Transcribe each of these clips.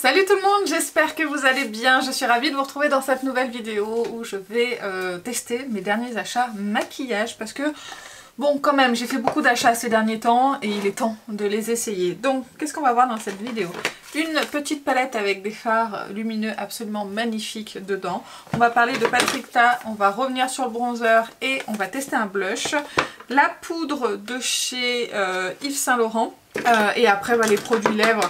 Salut tout le monde, j'espère que vous allez bien. Je suis ravie de vous retrouver dans cette nouvelle vidéo où je vais tester mes derniers achats maquillage parce que bon, quand même, j'ai fait beaucoup d'achats ces derniers temps et il est temps de les essayer. Donc, qu'est-ce qu'on va voir dans cette vidéo? Une petite palette avec des fards lumineux absolument magnifiques dedans. On va parler de Patrick Ta, on va revenir sur le bronzer et on va tester un blush. La poudre de chez Yves Saint Laurent et après les produits lèvres.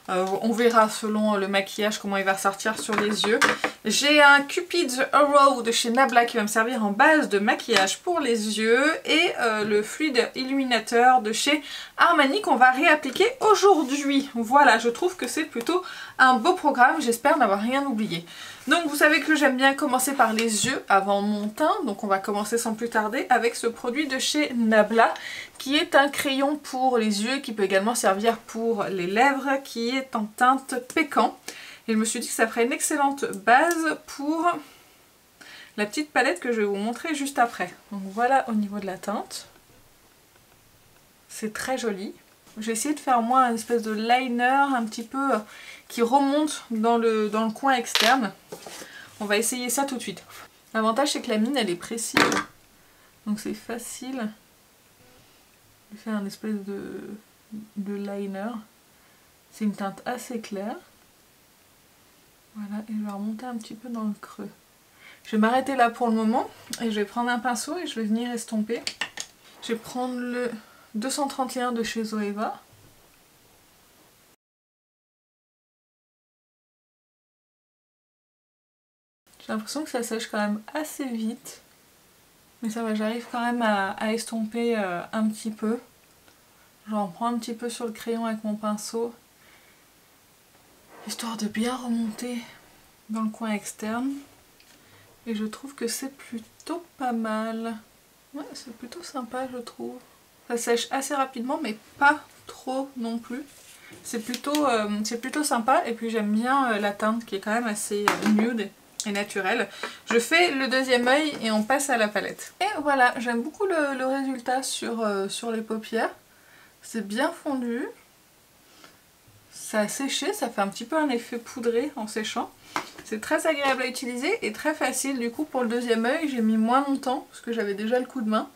On verra selon le maquillage comment il va ressortir sur les yeux. J'ai un Cupid's Arrow de chez Nabla qui va me servir en base de maquillage pour les yeux. Et le fluide illuminateur de chez Armani qu'on va réappliquer aujourd'hui. Voilà, je trouve que c'est plutôt un beau programme. J'espère n'avoir rien oublié. Donc vous savez que j'aime bien commencer par les yeux avant mon teint. Donc on va commencer sans plus tarder avec ce produit de chez Nabla qui est un crayon pour les yeux qui peut également servir pour les lèvres, qui est en teinte pécan. Et je me suis dit que ça ferait une excellente base pour la petite palette que je vais vous montrer juste après. Donc voilà au niveau de la teinte. C'est très joli. J'ai essayé de faire moi une espèce de liner un petit peu qui remonte dans le coin externe. On va essayer ça tout de suite. L'avantage c'est que la mine elle est précise. Donc c'est facile de faire une espèce de liner. C'est une teinte assez claire. Voilà, et je vais remonter un petit peu dans le creux. Je vais m'arrêter là pour le moment et je vais prendre un pinceau et je vais venir estomper. Je vais prendre le 231 de chez Zoeva. J'ai l'impression que ça sèche quand même assez vite. Mais ça va, j'arrive quand même à estomper un petit peu. J'en prends un petit peu sur le crayon avec mon pinceau. Histoire de bien remonter dans le coin externe. Et je trouve que c'est plutôt pas mal. Ouais, c'est plutôt sympa je trouve. Ça sèche assez rapidement mais pas trop non plus. C'est plutôt sympa et puis j'aime bien la teinte qui est quand même assez nude et naturelle. Je fais le deuxième œil et on passe à la palette. Et voilà, j'aime beaucoup le résultat sur les paupières. C'est bien fondu. Ça a séché, ça fait un petit peu un effet poudré en séchant. C'est très agréable à utiliser et très facile. Du coup pour le deuxième œil j'ai mis moins longtemps parce que j'avais déjà le coup de main.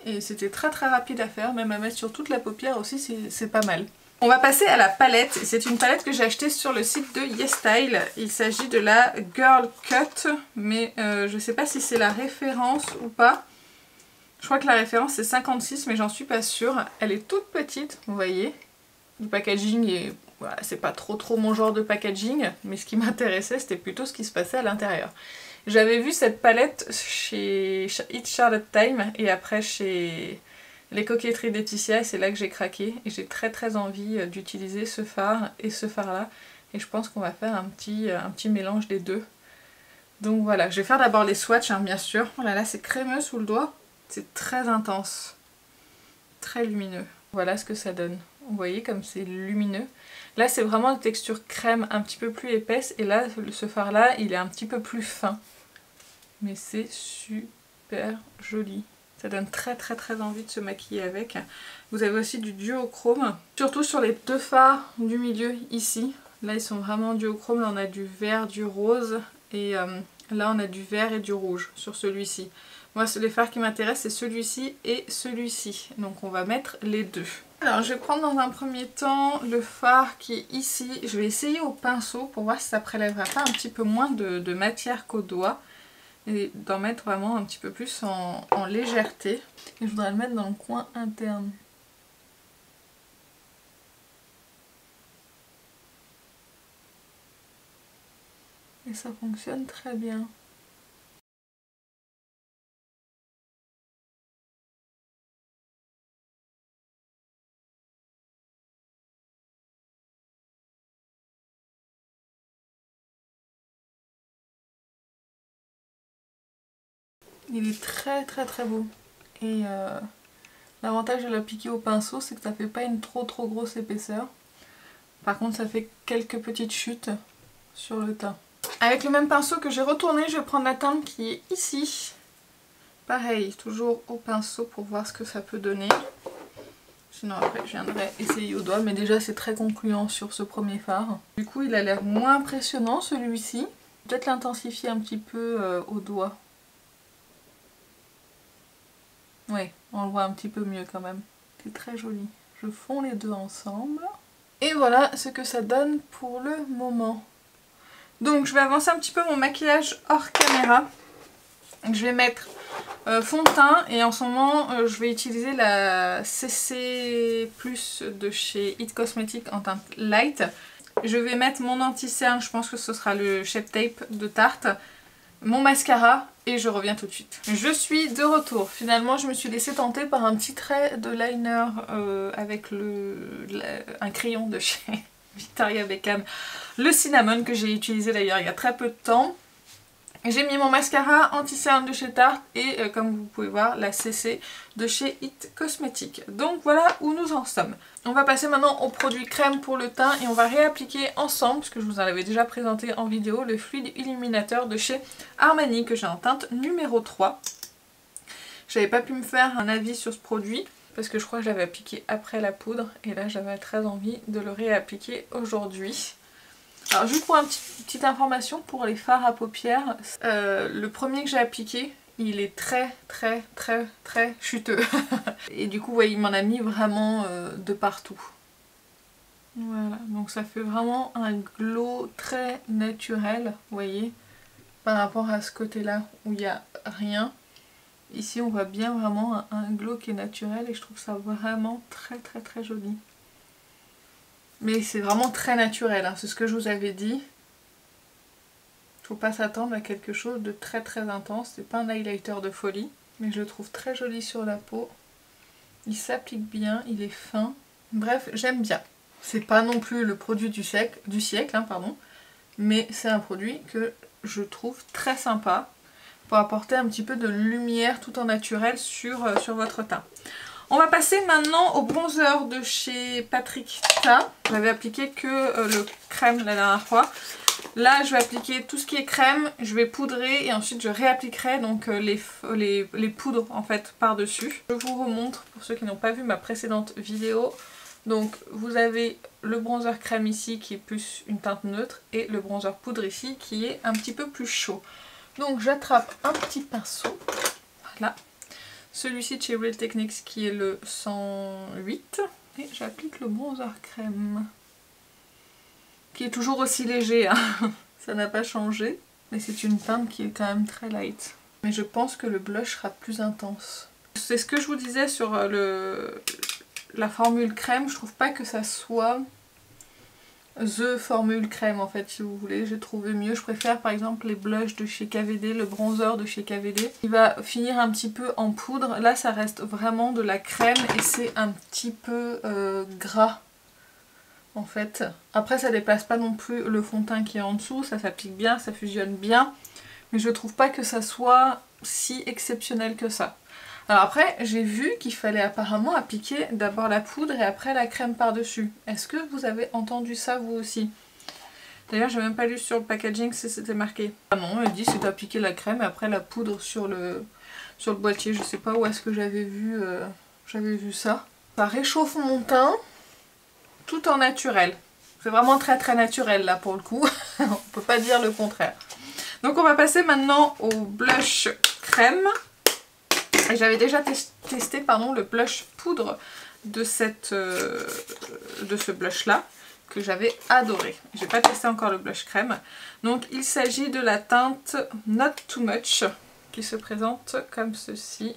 Et c'était très rapide à faire, même à mettre sur toute la paupière aussi c'est pas mal. On va passer à la palette. C'est une palette que j'ai achetée sur le site de YesStyle. Il s'agit de la Girl Cut, mais je sais pas si c'est la référence ou pas. Je crois que la référence c'est 56 mais j'en suis pas sûre. Elle est toute petite, vous voyez. Le packaging est... Voilà, c'est pas trop mon genre de packaging, mais ce qui m'intéressait c'était plutôt ce qui se passait à l'intérieur. J'avais vu cette palette chez It's Charlotte Time et après chez Les Coquetteries Laetitia et c'est là que j'ai craqué. Et j'ai très envie d'utiliser ce fard et ce fard là. Et je pense qu'on va faire un petit mélange des deux. Donc voilà, je vais faire d'abord les swatchs bien sûr. Oh là là, c'est crémeux sous le doigt. C'est très intense. Très lumineux. Voilà ce que ça donne. Vous voyez comme c'est lumineux. Là c'est vraiment une texture crème un petit peu plus épaisse et là ce fard là il est un petit peu plus fin. Mais c'est super joli. Ça donne très envie de se maquiller avec. Vous avez aussi du duochrome. Surtout sur les deux fards du milieu ici. Là ils sont vraiment duochrome. Là on a du vert, du rose et là on a du vert et du rouge sur celui-ci. Moi les fards qui m'intéressent c'est celui-ci et celui-ci. Donc on va mettre les deux. Alors je vais prendre dans un premier temps le fard qui est ici. Je vais essayer au pinceau pour voir si ça prélèvera pas un petit peu moins de matière qu'au doigt. Et d'en mettre vraiment un petit peu plus en légèreté. Et je voudrais le mettre dans le coin interne. Et ça fonctionne très bien. Il est très beau. Et l'avantage de l'appliquer au pinceau, c'est que ça fait pas une trop grosse épaisseur. Par contre, ça fait quelques petites chutes sur le teint. Avec le même pinceau que j'ai retourné, je vais prendre la teinte qui est ici. Pareil, toujours au pinceau pour voir ce que ça peut donner. Sinon après je viendrai essayer au doigt, mais déjà c'est très concluant sur ce premier fard. Du coup il a l'air moins impressionnant celui-ci. Peut-être l'intensifier un petit peu au doigt. Oui, on le voit un petit peu mieux quand même. C'est très joli. Je fonds les deux ensemble. Et voilà ce que ça donne pour le moment. Donc je vais avancer un petit peu mon maquillage hors caméra. Je vais mettre fond de teint et en ce moment je vais utiliser la CC Plus de chez It Cosmetics en teinte light. Je vais mettre mon anti-cerne, je pense que ce sera le Shape Tape de Tarte, mon mascara et je reviens tout de suite. Je suis de retour. Finalement je me suis laissée tenter par un petit trait de liner avec un crayon de chez Victoria Beckham, le Cinnamon, que j'ai utilisé d'ailleurs il y a très peu de temps. J'ai mis mon mascara anti-cerne de chez Tarte et comme vous pouvez voir la CC de chez It Cosmetics. Donc voilà où nous en sommes. On va passer maintenant au produit crème pour le teint et on va réappliquer ensemble, parce que je vous en avais déjà présenté en vidéo, le fluide illuminateur de chez Armani que j'ai en teinte numéro 3. J'avais pas pu me faire un avis sur ce produit parce que je crois que je l'avais appliqué après la poudre et là j'avais très envie de le réappliquer aujourd'hui. Alors juste pour une petite information pour les fards à paupières, le premier que j'ai appliqué, il est très chuteux. Et du coup ouais, il m'en a mis vraiment de partout. Voilà, donc ça fait vraiment un glow très naturel, vous voyez, par rapport à ce côté-là où il n'y a rien. Ici on voit bien vraiment un glow qui est naturel et je trouve ça vraiment très joli. Mais c'est vraiment très naturel, hein. C'est ce que je vous avais dit. Faut pas s'attendre à quelque chose de très intense. C'est pas un highlighter de folie, mais je le trouve très joli sur la peau. Il s'applique bien, il est fin. Bref, j'aime bien. C'est pas non plus le produit du siècle, hein, pardon, mais c'est un produit que je trouve très sympa pour apporter un petit peu de lumière tout en naturel sur votre teint. On va passer maintenant au bronzer de chez Patrick Ta. J'avais appliqué que le crème la dernière fois. Là je vais appliquer tout ce qui est crème, je vais poudrer et ensuite je réappliquerai donc les poudres en fait par dessus. Je vous remontre pour ceux qui n'ont pas vu ma précédente vidéo. Donc vous avez le bronzer crème ici qui est plus une teinte neutre et le bronzer poudre ici qui est un petit peu plus chaud. Donc j'attrape un petit pinceau, voilà. Celui-ci de chez Real Techniques qui est le 108 et j'applique le bronzer crème qui est toujours aussi léger, hein. Ça n'a pas changé, mais c'est une teinte qui est quand même très light. Mais je pense que le blush sera plus intense. C'est ce que je vous disais sur la formule crème, je trouve pas que ça soit the formule crème en fait si vous voulez, j'ai trouvé mieux. Je préfère par exemple les blushs de chez KVD, le bronzer de chez KVD. Il va finir un petit peu en poudre, là ça reste vraiment de la crème et c'est un petit peu gras en fait. Après ça déplace pas non plus le fond de teint qui est en dessous, ça s'applique bien, ça fusionne bien, mais je trouve pas que ça soit si exceptionnel que ça. Alors après, j'ai vu qu'il fallait apparemment appliquer d'abord la poudre et après la crème par-dessus. Est-ce que vous avez entendu ça vous aussi? D'ailleurs, j'ai même pas lu sur le packaging si c'était marqué. Ah non, il dit c'est d'appliquer la crème et après la poudre sur le boîtier. Je sais pas où est-ce que j'avais vu ça. Ça réchauffe mon teint tout en naturel. C'est vraiment très naturel là pour le coup. On peut pas dire le contraire. Donc on va passer maintenant au blush crème. Et j'avais déjà testé le blush poudre de ce blush là que j'avais adoré. J'ai pas testé encore le blush crème. Donc il s'agit de la teinte Not Too Much qui se présente comme ceci.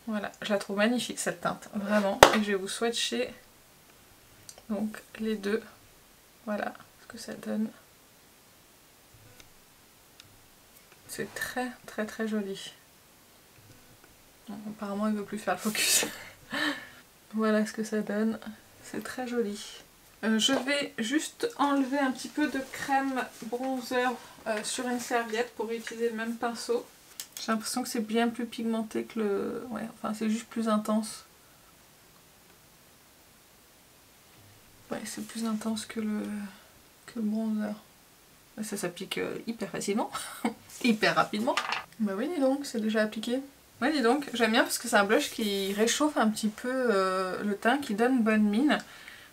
Voilà, je la trouve magnifique cette teinte, vraiment. Et je vais vous swatcher donc les deux. Voilà ce que ça donne. C'est très joli. Bon, apparemment il veut plus faire le focus. Voilà ce que ça donne. C'est très joli. Je vais juste enlever un petit peu de crème bronzer sur une serviette pour utiliser le même pinceau. J'ai l'impression que c'est bien plus pigmenté que le... Ouais, enfin c'est juste plus intense. Ouais, c'est plus intense que le bronzer. Ça s'applique hyper facilement. Hyper rapidement. Bah oui, dis donc, c'est déjà appliqué. Ouais, dis donc, j'aime bien parce que c'est un blush qui réchauffe un petit peu le teint, qui donne bonne mine.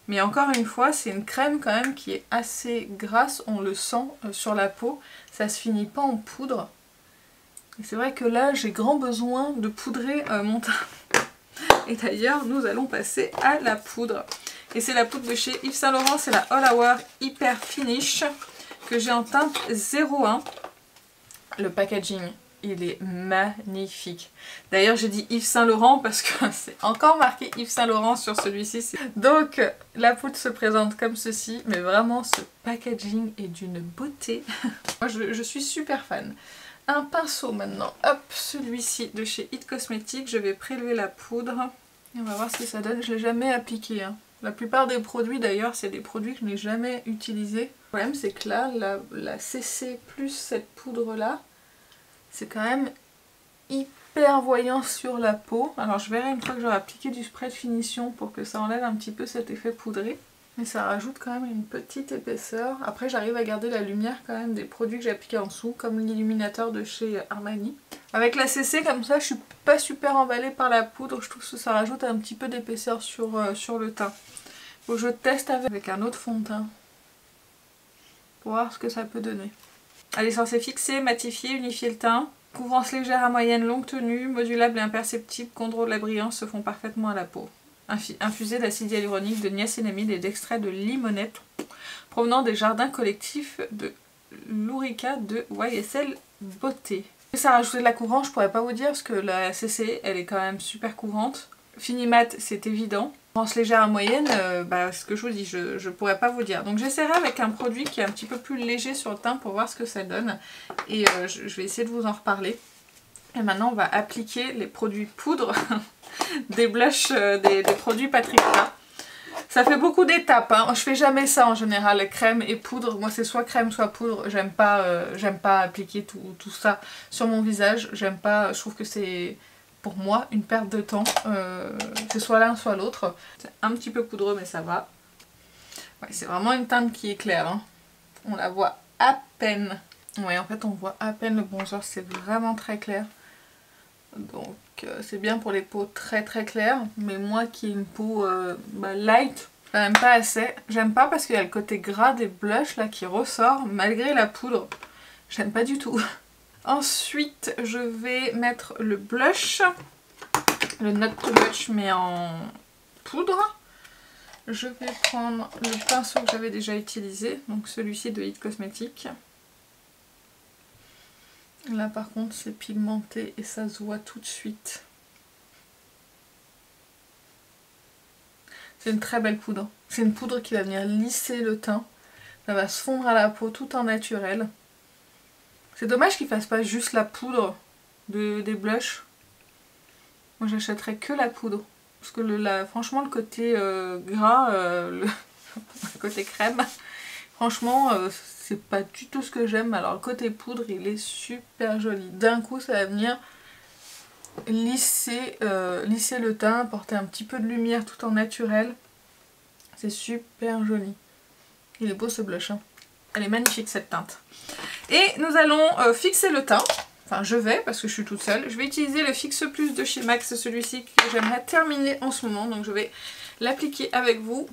Mais encore une fois, c'est une crème quand même qui est assez grasse, on le sent sur la peau. Ça se finit pas en poudre. Et c'est vrai que là, j'ai grand besoin de poudrer mon teint. Et d'ailleurs, nous allons passer à la poudre. Et c'est la poudre de chez Yves Saint Laurent, c'est la All Hour Hyper Finish que j'ai en teinte 01. Le packaging, il est magnifique. D'ailleurs, j'ai dit Yves Saint Laurent parce que c'est encore marqué Yves Saint Laurent sur celui-ci. Donc, la poudre se présente comme ceci, mais vraiment, ce packaging est d'une beauté. Moi, je suis super fan. Un pinceau maintenant, hop, celui-ci de chez It Cosmetics, je vais prélever la poudre et on va voir ce que ça donne. Je ne l'ai jamais appliqué, hein. La plupart des produits d'ailleurs, c'est des produits que je n'ai jamais utilisés. Le problème c'est que là, la CC plus cette poudre là, c'est quand même hyper voyant sur la peau. Alors je verrai une fois que j'aurai appliqué du spray de finition pour que ça enlève un petit peu cet effet poudré. Mais ça rajoute quand même une petite épaisseur. Après j'arrive à garder la lumière quand même des produits que j'ai appliqués en dessous, comme l'illuminateur de chez Armani. Avec la CC comme ça, je suis pas super emballée par la poudre, je trouve que ça rajoute un petit peu d'épaisseur sur le teint. Faut que je teste avec un autre fond de teint pour voir ce que ça peut donner. Elle est censée fixer, matifier, unifier le teint. Couvrance légère à moyenne, longue tenue, modulable et imperceptible, contrôle la brillance se font parfaitement à la peau. Infusé d'acide hyaluronique, de niacinamide et d'extrait de limonette provenant des jardins collectifs de l'Ourika de YSL Beauté. Ça a rajouté de la couvrance, je pourrais pas vous dire parce que la CC elle est quand même super couvrante. Fini mat, c'est évident. Couvrance légère à moyenne, ce que je vous dis, je pourrais pas vous dire. Donc j'essaierai avec un produit qui est un petit peu plus léger sur le teint pour voir ce que ça donne. Et je vais essayer de vous en reparler. Et maintenant on va appliquer les produits poudre des blushs, des produits Patricia. Ça fait beaucoup d'étapes, hein. Je fais jamais ça en général, crème et poudre. Moi c'est soit crème soit poudre, j'aime pas appliquer tout ça sur mon visage. J'aime pas, je trouve que c'est pour moi une perte de temps. C'est soit l'un soit l'autre. C'est un petit peu poudreux mais ça va. Ouais, c'est vraiment une teinte qui est claire, hein. On la voit à peine. Ouais, en fait on voit à peine le bronzer, c'est vraiment très clair. Donc c'est bien pour les peaux très très claires, mais moi qui ai une peau light, j'aime pas assez. J'aime pas parce qu'il y a le côté gras des blushs là qui ressort malgré la poudre. J'aime pas du tout. Ensuite je vais mettre le blush, le Not Too Much mais en poudre. Je vais prendre le pinceau que j'avais déjà utilisé, donc celui-ci de It Cosmetics. Là par contre c'est pigmenté et ça se voit tout de suite. C'est une très belle poudre. C'est une poudre qui va venir lisser le teint. Ça va se fondre à la peau tout en naturel. C'est dommage qu'ils ne fassent pas juste la poudre des blushs. Moi j'achèterais que la poudre. Parce que franchement le côté gras, le côté crème, franchement c'est pas du tout ce que j'aime. Alors le côté poudre il est super joli. D'un coup ça va venir lisser le teint, apporter un petit peu de lumière tout en naturel. C'est super joli. Il est beau ce blush, hein. Elle est magnifique cette teinte. Et nous allons fixer le teint. Enfin je vais parce que je suis toute seule. Je vais utiliser le Fixe Plus de chez MAC. C'est celui-ci que j'aimerais terminer en ce moment. Donc je vais l'appliquer avec vous.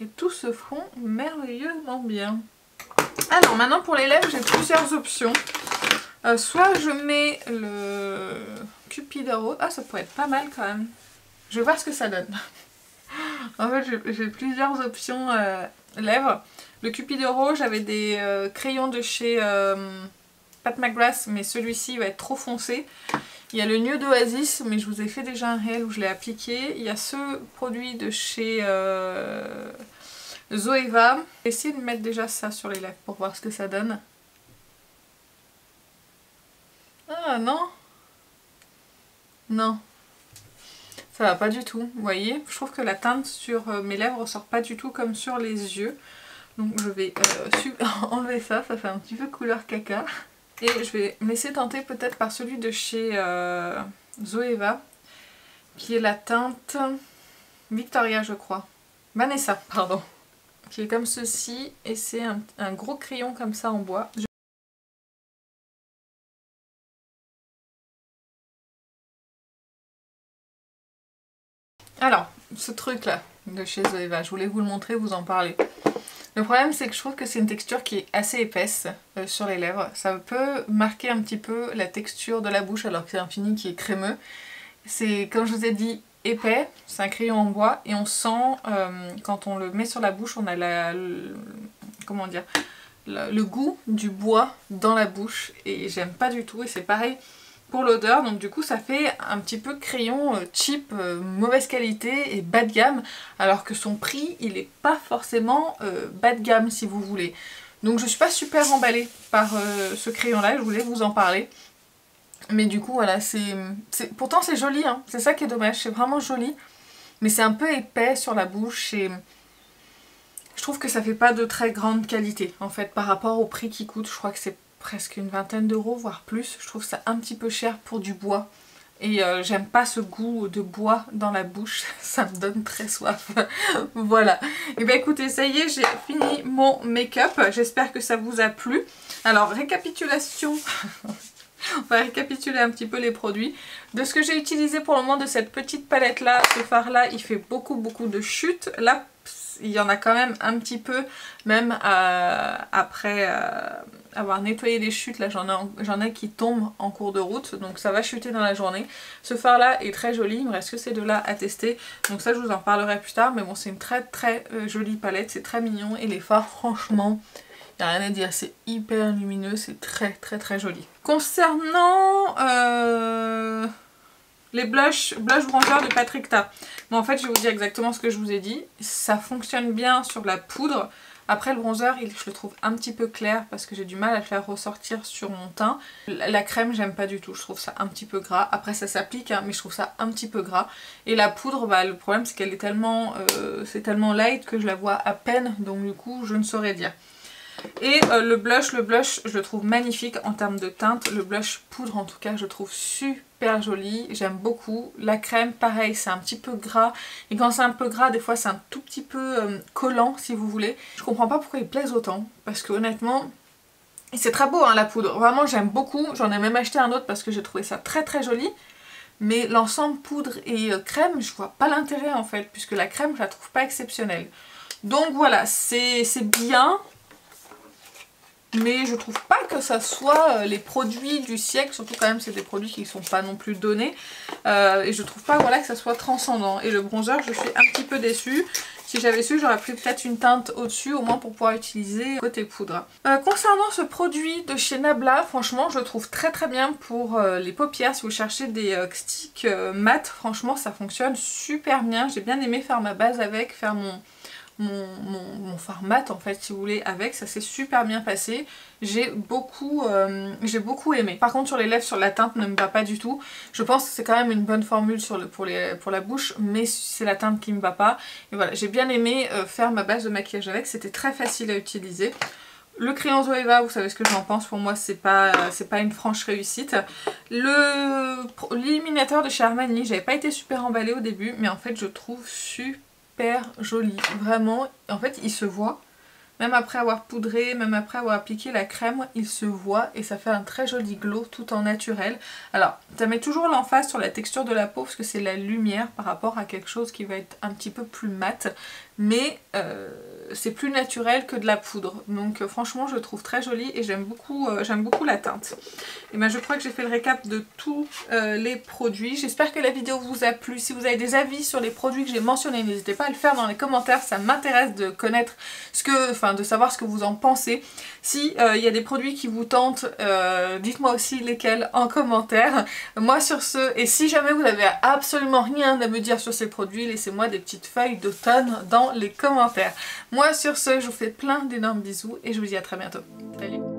Et tout se fond merveilleusement bien. Alors maintenant pour les lèvres j'ai plusieurs options. Soit je mets le Cupid Rose. Ah ça pourrait être pas mal quand même. Je vais voir ce que ça donne. En fait j'ai plusieurs options lèvres. Le Cupid Rose, j'avais des crayons de chez Pat McGrath, mais celui-ci va être trop foncé. Il y a le Nude d'Oasis, mais je vous ai fait déjà un réel où je l'ai appliqué. Il y a ce produit de chez Zoeva. Je vais essayer de mettre déjà ça sur les lèvres pour voir ce que ça donne. Ah non. Non. Ça va pas du tout, vous voyez. Je trouve que la teinte sur mes lèvres ressort pas du tout comme sur les yeux. Donc je vais enlever ça, ça fait un petit peu couleur caca. Et je vais me laisser tenter peut-être par celui de chez Zoeva, qui est la teinte Victoria je crois. Vanessa, pardon. Qui est comme ceci, et c'est un gros crayon comme ça en bois. Alors, ce truc là de chez Zoeva, je voulais vous le montrer, vous en parler. Le problème c'est que je trouve que c'est une texture qui est assez épaisse sur les lèvres. Ça peut marquer un petit peu la texture de la bouche alors que c'est un fini qui est crémeux. C'est, comme je vous ai dit, épais, c'est un crayon en bois et on sent, quand on le met sur la bouche, on a comment dire, le goût du bois dans la bouche et j'aime pas du tout. Et c'est pareil pour l'odeur, donc du coup ça fait un petit peu crayon cheap, mauvaise qualité et bas de gamme, alors que son prix il est pas forcément bas de gamme si vous voulez. Donc je suis pas super emballée par ce crayon là, je voulais vous en parler. Mais du coup voilà, pourtant c'est joli, hein. C'est ça qui est dommage, c'est vraiment joli, mais c'est un peu épais sur la bouche et je trouve que ça fait pas de très grande qualité en fait par rapport au prix qui coûte. Je crois que c'est presque une vingtaine d'euros voire plus. Je trouve ça un petit peu cher pour du bois et j'aime pas ce goût de bois dans la bouche, ça me donne très soif. Voilà, et bien écoutez, ça y est, j'ai fini mon make-up, j'espère que ça vous a plu. Alors récapitulation. On va récapituler un petit peu les produits. De ce que j'ai utilisé pour le moment de cette petite palette là, ce fard là, il fait beaucoup de chutes. Là, il y en a quand même un petit peu, même après avoir nettoyé les chutes. Là, j'en ai qui tombent en cours de route, donc ça va chuter dans la journée. Ce fard là est très joli, il me reste que ces deux là à tester. Donc ça, je vous en parlerai plus tard, mais bon, c'est une très jolie palette, c'est très mignon. Et les fards, franchement... il n'y a rien à dire, c'est hyper lumineux, c'est très joli. Concernant les blush bronzer de Patrick Ta, bon, en fait je vais vous dire exactement ce que je vous ai dit. Ça fonctionne bien sur la poudre. Après le bronzer, je le trouve un petit peu clair parce que j'ai du mal à le faire ressortir sur mon teint. La crème, j'aime pas du tout, je trouve ça un petit peu gras. Après ça s'applique, hein, mais je trouve ça un petit peu gras. Et la poudre, bah, le problème c'est qu'elle est tellement, c'est tellement light que je la vois à peine, donc du coup je ne saurais dire. Et le blush, je le trouve magnifique en termes de teinte. Le blush poudre en tout cas, je le trouve super joli. J'aime beaucoup. La crème, pareil, c'est un petit peu gras. Et quand c'est un peu gras, des fois c'est un tout petit peu collant si vous voulez. Je comprends pas pourquoi il plaise autant. Parce que honnêtement, c'est très beau hein, la poudre. Vraiment j'aime beaucoup. J'en ai même acheté un autre parce que j'ai trouvé ça très joli. Mais l'ensemble poudre et crème, je vois pas l'intérêt en fait. Puisque la crème, je la trouve pas exceptionnelle. Donc voilà, c'est bien. Mais je trouve pas que ça soit les produits du siècle, surtout quand même c'est des produits qui ne sont pas non plus donnés. Et je trouve pas voilà, que ça soit transcendant. Et le bronzer, je suis un petit peu déçue. Si j'avais su, j'aurais pris peut-être une teinte au-dessus, au moins pour pouvoir utiliser côté poudre. Concernant ce produit de chez Nabla, franchement je le trouve très bien pour les paupières. Si vous cherchez des sticks mat, franchement ça fonctionne super bien. J'ai bien aimé faire ma base avec, faire mon fard mat en fait si vous voulez avec, ça s'est super bien passé, j'ai beaucoup aimé. Par contre sur les lèvres, sur la teinte ne me va pas du tout, je pense que c'est quand même une bonne formule pour la bouche, mais c'est la teinte qui me va pas. Et voilà, j'ai bien aimé faire ma base de maquillage avec, c'était très facile à utiliser. Le crayon Zoeva, vous savez ce que j'en pense, pour moi c'est pas une franche réussite. L'illuminateur de chez Armani, j'avais pas été super emballée au début, mais en fait je trouve super joli, vraiment. En fait il se voit, même après avoir poudré, même après avoir appliqué la crème, il se voit et ça fait un très joli glow tout en naturel. Alors ça met toujours l'emphase sur la texture de la peau parce que c'est la lumière par rapport à quelque chose qui va être un petit peu plus mat, mais c'est plus naturel que de la poudre, donc franchement je le trouve très joli et j'aime beaucoup la teinte. Et ben je crois que j'ai fait le récap de tous les produits. J'espère que la vidéo vous a plu. Si vous avez des avis sur les produits que j'ai mentionnés, n'hésitez pas à le faire dans les commentaires, ça m'intéresse de connaître de savoir ce que vous en pensez. Si il y a des produits qui vous tentent, dites-moi aussi lesquels en commentaire. Moi sur ce, et si jamais vous n'avez absolument rien à me dire sur ces produits, laissez-moi des petites feuilles d'automne dans les commentaires. Moi sur ce, je vous fais plein d'énormes bisous et je vous dis à très bientôt. Salut!